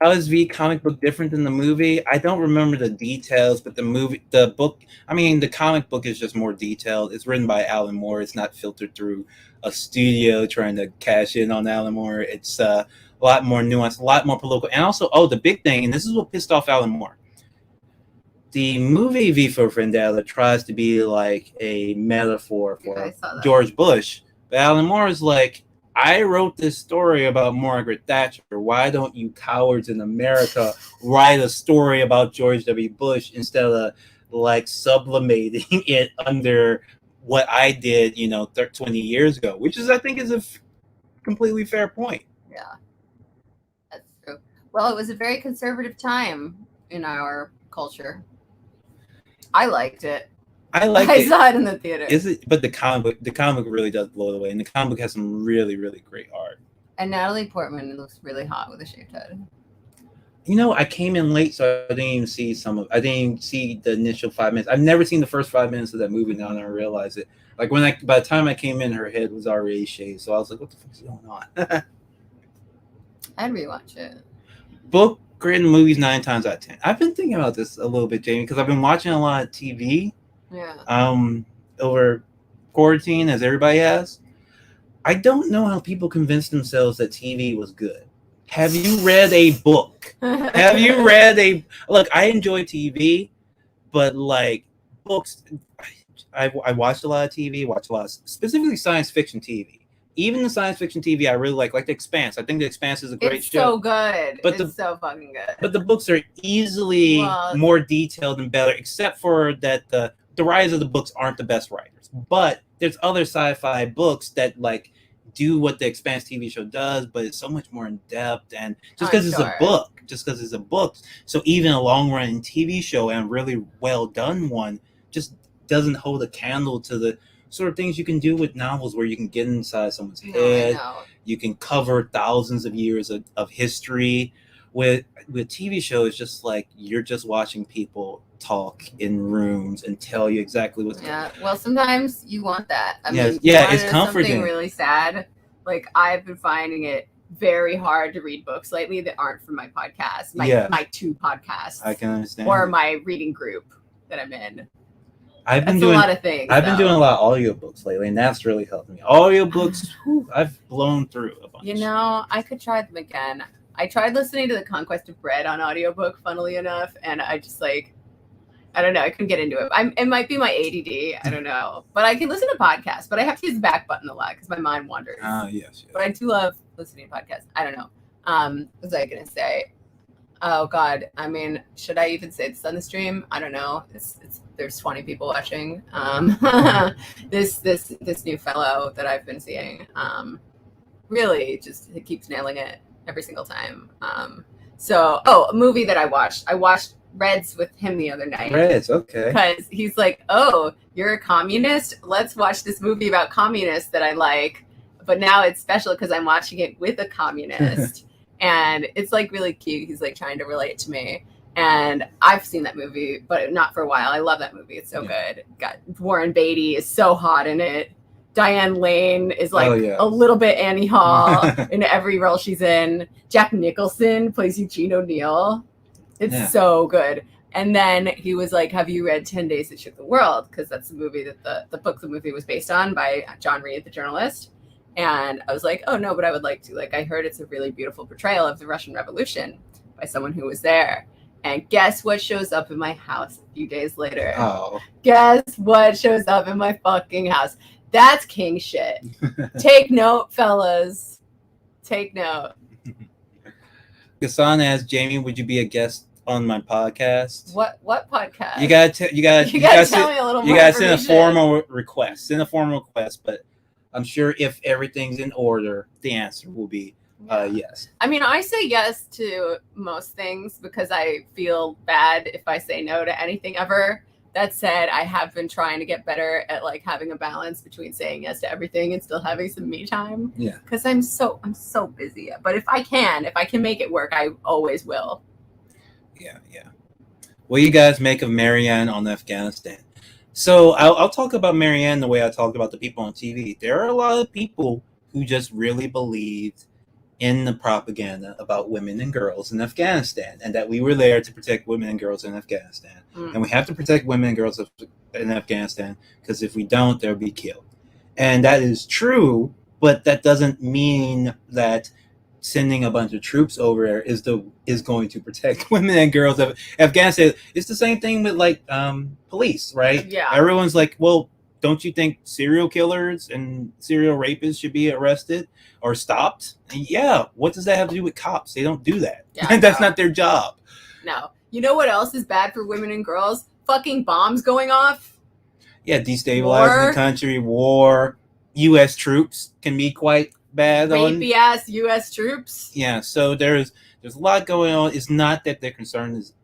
How is V comic book different than the movie? I don't remember the details, but the comic book is just more detailed. It's written by Alan Moore. It's not filtered through a studio trying to cash in on Alan Moore. It's a lot more nuanced, a lot more political. And also, the big thing, and this is what pissed off Alan Moore. The movie V for Vendetta tries to be like a metaphor for George Bush. But Alan Moore is like, I wrote this story about Margaret Thatcher. Why don't you cowards in America write a story about George W. Bush instead of like sublimating it under what I did, 20 years ago, which is, I think, is completely fair point. Yeah, that's true. Well, it was a very conservative time in our culture. I liked it. I saw it in the theater. Is it? But the comic book really does blow it away, and the comic book has some really, really great art. And Natalie Portman looks really hot with a shaved head. You know, I came in late, so I didn't even see I didn't even see the initial 5 minutes. I've never seen the first 5 minutes of that movie. Now that I realize it, like by the time I came in, her head was already shaved. So I was like, "What the fuck is going on?" I'd rewatch it. Book great in movies 9 times out of 10. I've been thinking about this a little bit, Jamie, because I've been watching a lot of TV. Yeah. Over quarantine, as everybody has. I don't know how people convince themselves that TV was good. Have you read a book? Have you read a look? I enjoy TV, but like books, I watched a lot of TV. Watched a lot of specifically science fiction TV. Even the science fiction TV I really like The Expanse. I think The Expanse is a great show. It's so good. But it's so fucking good. But the books are easily more detailed and better, except for that the writers of the books aren't the best writers. But there's other sci-fi books that like do what the Expanse TV show does, but it's so much more in depth. And just because it's a book, so even a long-running TV show and really well done one just doesn't hold a candle to the sort of things you can do with novels, where you can get inside someone's head, you can cover thousands of years of history. With TV shows, just like you're just watching people talk in rooms and tell you exactly what's going on. Well, sometimes you want that. I mean, it's comforting. Something really sad. Like I've been finding it very hard to read books lately that aren't from my podcast, my 2 podcasts. I can understand. Or my reading group that I'm in. I've been doing a lot of things. I've been doing a lot of audiobooks lately, and that's really helped me. Audiobooks, I've blown through a bunch. You know, I could try them again. I tried listening to The Conquest of Bread on audiobook, funnily enough, and I just I don't know, I couldn't get into it. It might be my ADD, I don't know. But I can listen to podcasts, but I have to use the back button a lot because my mind wanders. Yes. But I do love listening to podcasts. I don't know. What was I going to say? Oh, God. I mean, should I even say this on the stream? I don't know. There's 20 people watching. This new fellow that I've been seeing really just keeps nailing it every single time. A movie that I watched Reds with him the other night. Reds, okay. Because he's like, "Oh, you're a communist? Let's watch this movie about communists that I like." But now it's special because I'm watching it with a communist. And it's like really cute. He's like trying to relate to me. And I've seen that movie, but not for a while. I love that movie. It's so good. Got Warren Beatty is so hot in it. Diane Lane is like a little bit Annie Hall in every role she's in. Jack Nicholson plays Eugene O'Neill. It's so good. And then he was like, "Have you read 10 Days That Shook the World?" Because that's the movie that the book the movie was based on by John Reed, the journalist. And I was like, "Oh, no, but I would like to. Like, I heard it's a really beautiful portrayal of the Russian Revolution by someone who was there." And guess what shows up in my house a few days later? Oh. Guess what shows up in my fucking house? That's king shit. Take note, fellas. Take note. Gassan asked Jamie, "Would you be a guest on my podcast?" What podcast? You gotta tell me a little more. You gotta send a formal request. But I'm sure if everything's in order, the answer will be yes. I mean, I say yes to most things because I feel bad if I say no to anything ever. That said, I have been trying to get better at like having a balance between saying yes to everything and still having some me time. Yeah. Because I'm so busy. But if I can make it work, I always will. Yeah. What do you guys make of Marianne on Afghanistan? So I'll talk about Marianne the way I talked about the people on TV. There are a lot of people who just really believed in the propaganda about women and girls in Afghanistan, and that we were there to protect women and girls in Afghanistan. And we have to protect women and girls in Afghanistan, because if we don't, they'll be killed. And that is true, but that doesn't mean that sending a bunch of troops over there is going to protect women and girls of Afghanistan. It's the same thing with like police, right? Yeah. Everyone's like, well, don't you think serial killers and serial rapists should be arrested or stopped? And yeah. What does that have to do with cops? They don't do that. Yeah, that's not their job. No. You know what else is bad for women and girls? Fucking bombs going off. Yeah, destabilizing the country, war. U.S. troops can be quite bad on. Rapey ass U.S. troops. Yeah, so there's a lot going on. It's not that their concern is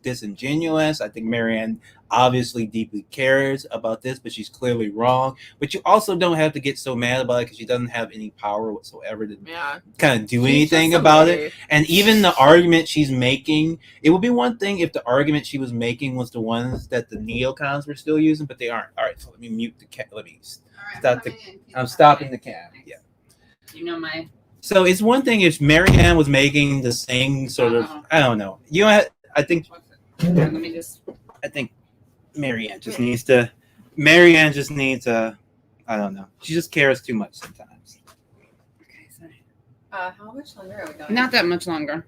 disingenuous. I think Marianne obviously deeply cares about this, but she's clearly wrong. But you also don't have to get so mad about it because she doesn't have any power whatsoever to kind of do anything about it. And even the argument she's making, it would be one thing if the argument she was making was the ones that the neocons were still using, but they aren't. All right, so let me mute the cat. Let me stop the. I'm stopping the cam. Yeah. You know my. So it's one thing if Marianne was making the same sort of. I don't know. You know, I think. Let me just. I think Marianne just needs to. Marianne just needs a. I don't know. She just cares too much sometimes. Okay, sorry. How much longer are we going? Not that much longer.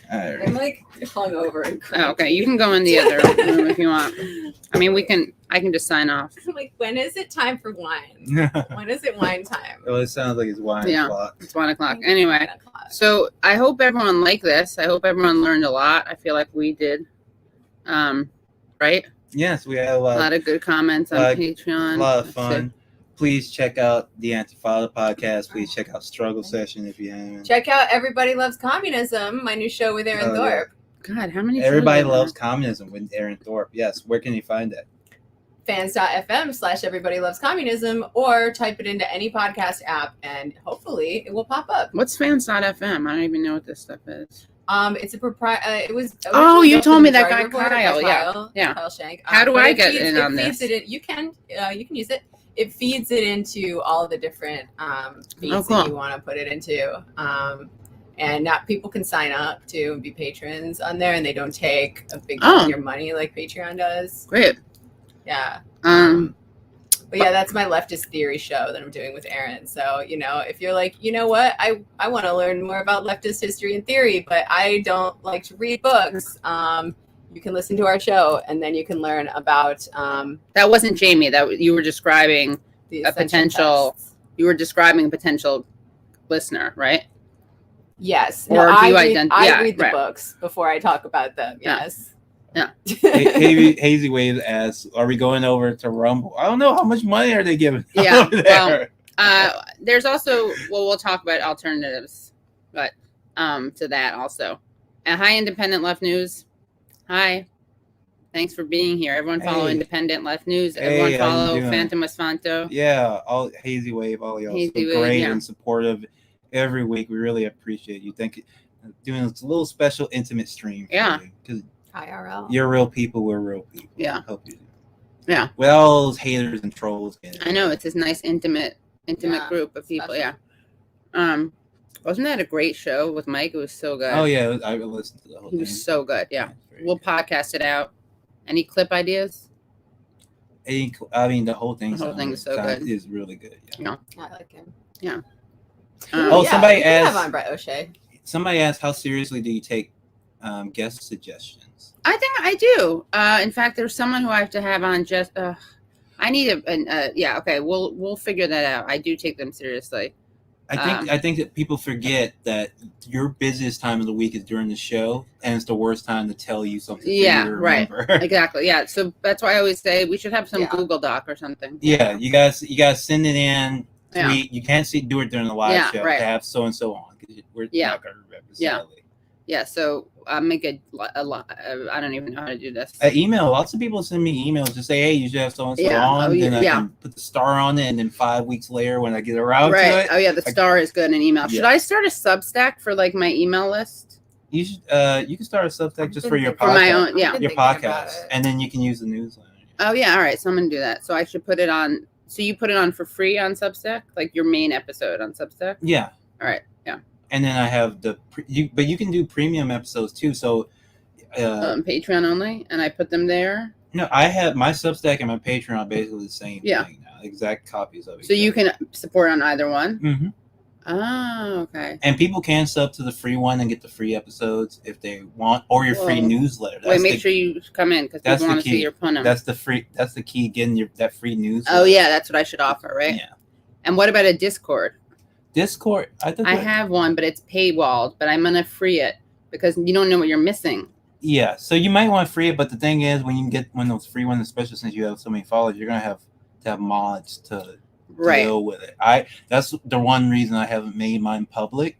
I'm like hungover and crazy. Oh, okay, you can go in the other room if you want. I mean, I can just sign off. I'm like, when is it time for wine? When is it wine time? Well, it sounds like it's wine o'clock. It's 1 o'clock. Anyway, so I hope everyone liked this. I hope everyone learned a lot. I feel like we did. Right? Yes, we had a lot of good comments on Patreon. A lot of fun. Please check out the Antifada podcast. Please check out Struggle Session if you haven't. Check out Everybody Loves Communism, my new show with Aaron Thorpe. Yeah. God, how many? Everybody Loves Communism with Aaron Thorpe. Yes. Where can you find that? fans.fm/Everybody Loves Communism, or type it into any podcast app and hopefully it will pop up. What's fans.fm? I don't even know what this stuff is. It's a proprietary. It was. Oh, you told me that guy Kyle. Yeah. Kyle Shank. How do I get in on this? You can use it. It feeds it into all the different feeds that you want to put it into. And now people can sign up to and be patrons on there, and they don't take a big chunk of your money like Patreon does. Great. Yeah. But yeah, that's my leftist theory show that I'm doing with Aaron. So, if you're like, you know what, I want to learn more about leftist history and theory, but I don't like to read books. You can listen to our show, and then you can learn about. That wasn't Jamie. That you were describing a potential. Tests. You were describing a potential listener, right? Yes. Or no, do you I read the books before I talk about them. Yes. Yeah. Hazy Wave asks, "Are we going over to Rumble?" I don't know. How much money are they giving? Yeah. Over there? Well, there's also. Well, we'll talk about alternatives, but to that also. Hi, Independent Left News. Hi. Thanks for being here. Everyone follow Independent Left News. Everyone follow Phantom Esfanto. Yeah, all Hazy Wave, all y'all so great and supportive every week. We really appreciate you. Thank you. Doing this little special intimate stream. Yeah. Because IRL. You're real people. We're real people. Yeah. Hope you do. Yeah. With all those haters and trolls. I know it's this nice intimate group of people. Special. Yeah. Wasn't that a great show with Mike? It was so good. Oh yeah, I listened to the whole thing. He was so good. Yeah. We'll podcast it out. Any clip ideas? I mean, the whole thing. The whole thing is so good. It is really good. Yeah. I like him. Yeah. Somebody asked. Have on Brett O'Shea. Somebody asked, how seriously do you take guest suggestions? I think I do. In fact, there's someone who I have to have on. Just I need yeah. Okay, we'll figure that out. I do take them seriously. I think that people forget that your busiest time of the week is during the show, and it's the worst time to tell you something. Yeah, right. Exactly. Yeah. So that's why I always say we should have some Google Doc or something. Yeah, you guys send it in. Tweet. You can't do it during the live show. Right. To have so and so on because we're not going to remember. Yeah. So make a lot. I don't even know how to do this. Email. Lots of people send me emails to say, "Hey, you should have so and so on." Then I can put the star on it, and then 5 weeks later, when I get around to it, oh yeah, the star is good in email. Should I start a Substack for like my email list? You should. You can start a Substack just for your podcast. For my own, your podcast, and then you can use the newsletter. Oh yeah, all right. So I'm gonna do that. So I should put it on. So you put it on for free on Substack, like your main episode on Substack. Yeah. All right. Yeah. And then I have but you can do premium episodes too. So Patreon only, and I put them there. No, I have my Substack and my Patreon are basically the same thing now, exact copies of it. So you can support on either one. Mm-hmm. Oh, okay. And people can sub to the free one and get the free episodes if they want, or your free newsletter. Make sure you come in because people want to see your punum. That's the key, getting that free newsletter. Oh yeah, that's what I should offer, right? Yeah. And what about a Discord? Discord, I have one, but it's paywalled. But I'm gonna free it because you don't know what you're missing. Yeah, so you might want to free it, but the thing is, when you get one of those free ones, especially since you have so many followers, you're gonna have to have mods to Right. deal with it. That's the one reason I haven't made mine public.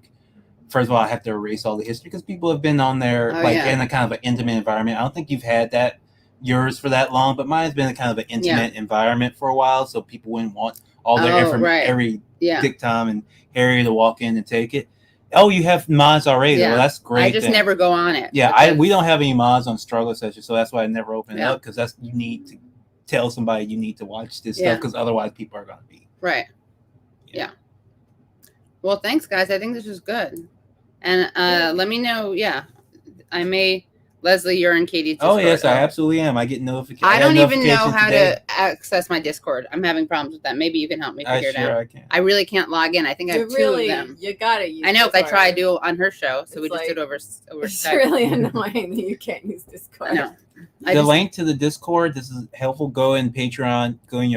First of all, I have to erase all the history because people have been on there in a kind of an intimate environment. I don't think you've had yours for that long, but mine's been a kind of an intimate environment for a while, so people wouldn't want all their information, every Dick, Tom, and Harry to walk in and take it. Oh, you have mods already. Yeah. Well, that's great. I just never go on it. Yeah, we don't have any mods on Struggle Session, so that's why I never open it up, because you need to tell somebody you need to watch this stuff, because otherwise people are going to be. Right. Yeah. Well, thanks, guys. I think this was good. And let me know. Yeah, I may. Leslie, you're in Katie's Discord. Oh, yes, I absolutely am. I get notifications. I don't even know how to access my Discord. I'm having problems with that. Maybe you can help me figure it out. I can. I really can't log in. I think I have two of them. You gotta use. I know, because I tried to do on her show, so we just did over It's Skype. really annoying that you can't use Discord. No. The link to the Discord, this is helpful. Go in your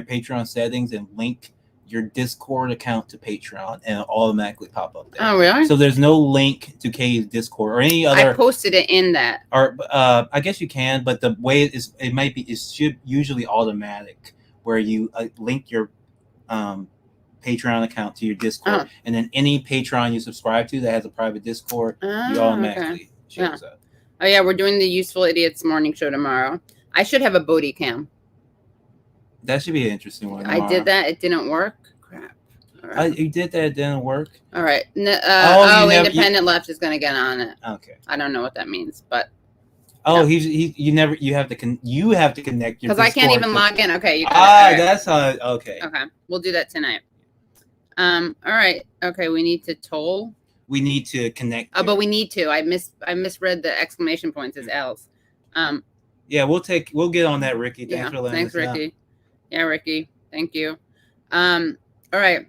Patreon settings and link your Discord account to Patreon, and it'll automatically pop up there. Oh, really? So there's no link to Katie's Discord or any other. I posted it in that. Or I guess you can, but the way it should usually automatic, where you link your Patreon account to your Discord, and then any Patreon you subscribe to that has a private Discord, you automatically shows up. Oh yeah, we're doing the Useful Idiots morning show tomorrow. I should have a body cam. That should be an interesting one. Tomorrow. I did that. It didn't work. Crap. All right. You did that. It didn't work. All right. Independent Left is going to get on it. Okay. I don't know what that means, but. Oh, you have to connect your. Because I can't even log in. Okay. You that's how. Okay. Okay. We'll do that tonight. All right. Okay. We need to toll. We need to connect. Oh, but we need to. I misread the exclamation points as L's. Yeah, we'll get on that, Ricky. Thanks for letting us know. Ricky. Yeah, Ricky. Thank you. All right.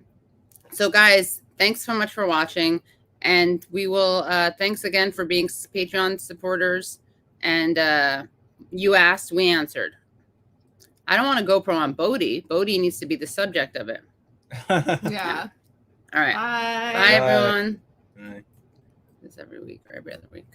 So, guys, thanks so much for watching. And we will, thanks again for being Patreon supporters. And you asked, we answered. I don't want to GoPro on Bodhi. Bodhi needs to be the subject of it. Yeah. All right. Bye. Bye, everyone. Bye. It's every week or every other week.